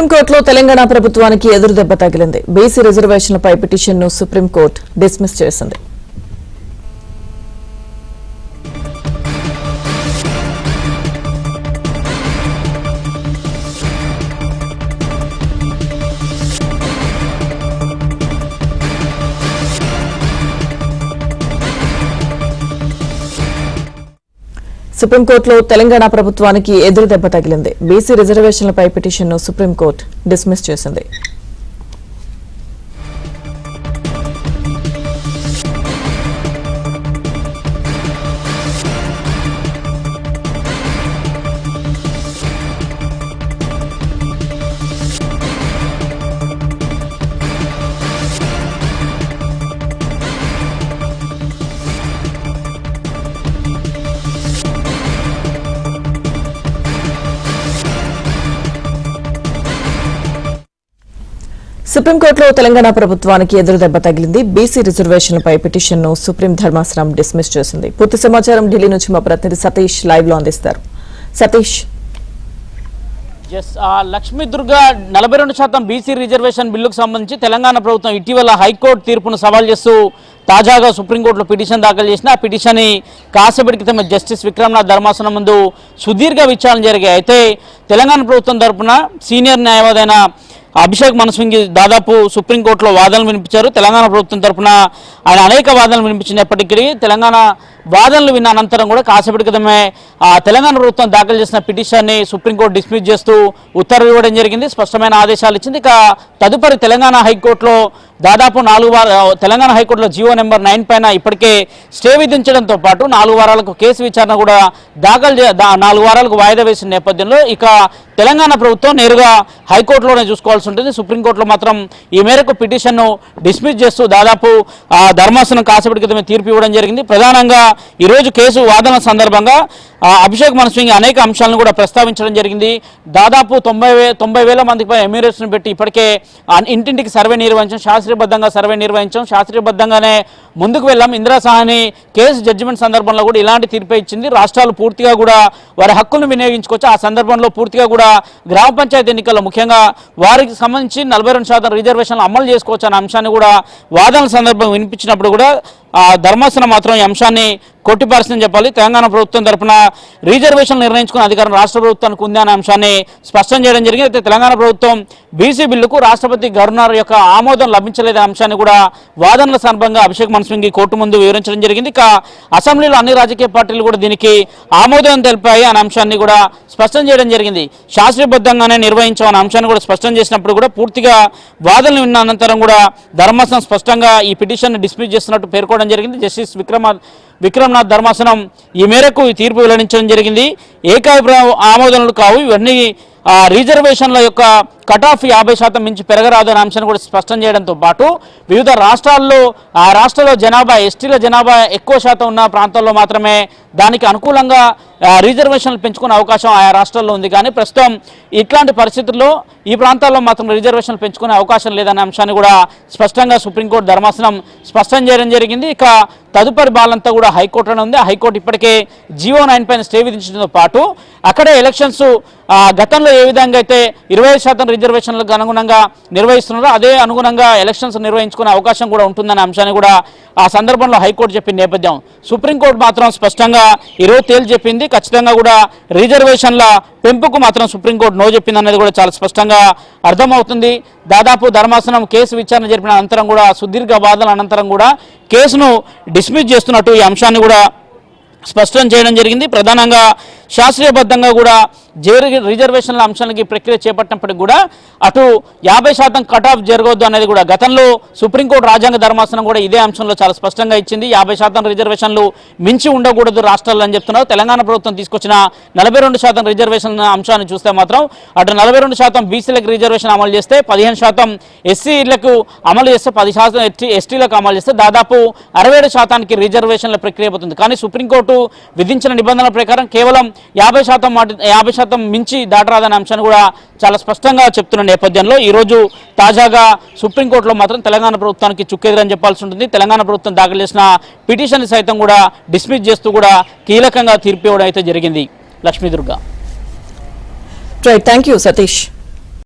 సుప్రీంకోర్టులో తెలంగాణ ప్రభుత్వానికి ఎదురుదెబ్బ తగిలింది. బీసీ రిజర్వేషన్లపై పిటిషన్ను సుప్రీంకోర్టు డిస్మిస్ చేసింది. సుప్రీంకోర్టులో తెలంగాణ ప్రభుత్వానికి ఎదురుదెబ్బ తగిలింది. బీసీ రిజర్వేషన్లపై పిటిషన్ను సుప్రీంకోర్టు డిస్మిస్ చేసింది. సుప్రీంకోర్టులో తెలంగాణ ప్రభుత్వానికి ఎదురుదెబ్బ తగిలింది. బీసీ రిజర్వేషన్లపై పిటిషన్ను సుప్రీం ధర్మాసనం డిస్మిస్ చేసింది. పూర్తి సమాచారం ఢిల్లీ నుంచి మా ప్రతినిధి సతీష్ లైవ్ లో అందిస్తారు. సతీష్, లక్ష్మీ దుర్గా 42% బీసీ రిజర్వేషన్ బిల్లుకు సంబంధించి తెలంగాణ ప్రభుత్వం ఇటీవల హైకోర్టు తీర్పును సవాల్ చేస్తూ తాజాగా సుప్రీంకోర్టులో పిటిషన్ దాఖలు చేసిన ఆ పిటిషన్ కాసేపటి క్రితం జస్టిస్ విక్రమ్నాథ్ ధర్మాసనం ముందు సుదీర్ఘ విచారణ జరిగాయి. అయితే తెలంగాణ ప్రభుత్వం తరపున సీనియర్ న్యాయవాది అయిన అభిషేక్ మను సింఘ్వి దాదాపు సుప్రీంకోర్టులో వాదనలు వినిపించారు. తెలంగాణ ప్రభుత్వం తరఫున ఆయన అనేక వాదనలు వినిపించినప్పటికీ తెలంగాణ వాదనలు విన్న అనంతరం కూడా కాసేపటి క్రితమే తెలంగాణ ప్రభుత్వం దాఖలు చేసిన పిటిషన్ని సుప్రీంకోర్టు డిస్మిస్ చేస్తూ ఉత్తర్వులు ఇవ్వడం జరిగింది. స్పష్టమైన ఆదేశాలు ఇచ్చింది. ఇక తదుపరి తెలంగాణ హైకోర్టులో దాదాపు 4 వారాలు తెలంగాణ హైకోర్టులో జీవో నెంబర్ 9 పైన ఇప్పటికే స్టే విధించడంతో పాటు 4 వారాలకు కేసు విచారణ కూడా 4 వారాలకు వాయిదా వేసిన నేపథ్యంలో ఇక తెలంగాణ ప్రభుత్వం నేరుగా హైకోర్టులోనే చూసుకోవాల్సి ఉంటుంది. సుప్రీంకోర్టులో మాత్రం ఈ మేరకు పిటిషన్ను డిస్మిస్ చేస్తూ దాదాపు ధర్మాసనం కాసేపటి క్రితమే తీర్పు ఇవ్వడం జరిగింది. ప్రధానంగా ఈరోజు కేసు వాదన సందర్భంగా అభిషేక్ మను సింఘ్వి అనేక అంశాలను కూడా ప్రస్తావించడం జరిగింది. దాదాపు 90,000 మందిపై ఎమ్యూరేషన్ పెట్టి ఇప్పటికే ఇంటింటికి సర్వే నిర్వహించాం, శాస్త్రీయబద్ధంగా సర్వే నిర్వహించాం, శాస్త్రీయబద్ధంగానే ముందుకు వెళ్ళాం. ఇందిరా సాహ్ని కేసు జడ్జిమెంట్ సందర్భంలో కూడా ఇలాంటి తీర్పే ఇచ్చింది. రాష్ట్రాలు పూర్తిగా కూడా వారి హక్కులను వినియోగించుకోవచ్చు. ఆ సందర్భంలో పూర్తిగా కూడా గ్రామ పంచాయతీ ఎన్నికల్లో ముఖ్యంగా వారికి సంబంధించి 42% రిజర్వేషన్లు అమలు చేసుకోవచ్చు అనే అంశాన్ని కూడా వాదనల సందర్భం వినిపించినప్పుడు కూడా ధర్మాసనం మాత్రం ఈ అంశాన్ని కొట్టిపారుస్తుందని చెప్పాలి. తెలంగాణ ప్రభుత్వం తరఫున రిజర్వేషన్లు నిర్ణయించుకునే అధికారం రాష్ట్ర ప్రభుత్వానికి ఉంది అనే అంశాన్ని స్పష్టం చేయడం జరిగింది. అయితే తెలంగాణ ప్రభుత్వం బీసీ బిల్లుకు రాష్ట్రపతి గవర్నర్ యొక్క ఆమోదం లభించలేదనే అంశాన్ని కూడా వాదనల సందర్భంగా అభిషేక్ మను సింఘ్వి కోర్టు ముందు వివరించడం జరిగింది. ఇక అసెంబ్లీలో అన్ని రాజకీయ పార్టీలు కూడా దీనికి ఆమోదం తెలిపాయి అనే అంశాన్ని కూడా స్పష్టం చేయడం జరిగింది. శాస్త్రీయబద్ధంగానే నిర్వహించామనే అంశాన్ని కూడా స్పష్టం చేసినప్పుడు కూడా పూర్తిగా వాదనలు విన్న అనంతరం కూడా ధర్మాసనం స్పష్టంగా ఈ పిటిషన్ డిస్మిస్ చేస్తున్నట్టు పేర్కొనడం జరిగింది. జస్టిస్ విక్రమ్నాథ్ ధర్మాసనం ఈ మేరకు ఈ తీర్పు వెల్లడించడం జరిగింది. ఏకాభిప్రాయ ఆమోదనలు కావు, ఇవన్నీ రిజర్వేషన్ల యొక్క కట్ ఆఫ్ 50% మించి పెరగరాదు అనే అంశాన్ని కూడా స్పష్టం చేయడంతో పాటు వివిధ రాష్ట్రాల్లో ఆ రాష్ట్రాల్లో జనాభా ఎస్టీల జనాభా ఎక్కువ శాతం ఉన్న ప్రాంతాల్లో మాత్రమే దానికి అనుకూలంగా రిజర్వేషన్లు పెంచుకునే అవకాశం ఆయా రాష్ట్రాల్లో ఉంది. కానీ ప్రస్తుతం ఇట్లాంటి పరిస్థితుల్లో ఈ ప్రాంతాల్లో మాత్రం రిజర్వేషన్లు పెంచుకునే అవకాశం లేదనే అంశాన్ని కూడా స్పష్టంగా సుప్రీంకోర్టు ధర్మాసనం స్పష్టం చేయడం జరిగింది. ఇక తదుపరి బాలంతా కూడా హైకోర్టులోనే ఉంది. హైకోర్టు ఇప్పటికే జీవో 9 పైన స్టే విధించడంతో పాటు అక్కడే ఎలక్షన్స్ గతంలో ఏ విధంగా అయితే 25% రిజర్వేషన్లకు అనుగుణంగా నిర్వహిస్తున్నారో అదే అనుగుణంగా ఎలక్షన్స్ నిర్వహించుకునే అవకాశం కూడా ఉంటుందనే అంశాన్ని కూడా ఆ సందర్భంలో హైకోర్టు చెప్పిన నేపథ్యం సుప్రీంకోర్టు మాత్రం స్పష్టంగా ఈరోజు తేల్చి చెప్పింది. ఖచ్చితంగా కూడా రిజర్వేషన్ల పెంపుకు మాత్రం సుప్రీంకోర్టు నో చెప్పింది అనేది కూడా చాలా స్పష్టంగా అర్థమవుతుంది. దాదాపు ధర్మాసనం కేసు విచారణ జరిపిన అనంతరం కూడా సుదీర్ఘ వాదనల అనంతరం కూడా కేసును డిస్మిస్ చేస్తున్నట్టు ఈ అంశాన్ని కూడా స్పష్టం చేయడం జరిగింది. ప్రధానంగా శాస్త్రీయబద్ధంగా కూడా రిజర్వేషన్ల అంశానికి ప్రక్రియ చేపట్టినప్పటికీ కూడా అటు 50% కట్ ఆఫ్ జరగవద్దు అనేది కూడా గతంలో సుప్రీంకోర్టు రాజ్యాంగ ధర్మాసనం కూడా ఇదే అంశంలో చాలా స్పష్టంగా ఇచ్చింది. 50% రిజర్వేషన్లు మించి ఉండకూడదు రాష్ట్రాలు అని చెప్తున్నారు. తెలంగాణ ప్రభుత్వం తీసుకొచ్చిన 42% రిజర్వేషన్ అంశాన్ని చూస్తే మాత్రం అటు 42% బీసీలకు రిజర్వేషన్ అమలు చేస్తే 15% ఎస్సీలకు అమలు చేస్తే 10% ఎస్టీలకు అమలు చేస్తే దాదాపు 67% రిజర్వేషన్ల ప్రక్రియ అవుతుంది. కానీ సుప్రీంకోర్టు విధించిన నిబంధనల ప్రకారం కేవలం 50% మించి దాటరాదనే అంశాన్ని కూడా చాలా స్పష్టంగా చెప్తున్న నేపథ్యంలో ఈరోజు తాజాగా సుప్రీంకోర్టులో మాత్రం తెలంగాణ ప్రభుత్వానికి చుక్కెదురని చెప్పాల్సి ఉంటుంది. తెలంగాణ ప్రభుత్వం దాఖలు చేసిన పిటిషన్ సైతం కూడా డిస్మిస్ చేస్తూ కూడా కీలకంగా తీర్పు ఇవ్వడం అయితే జరిగింది. Lakshmi Durga. Right, thank you Satish.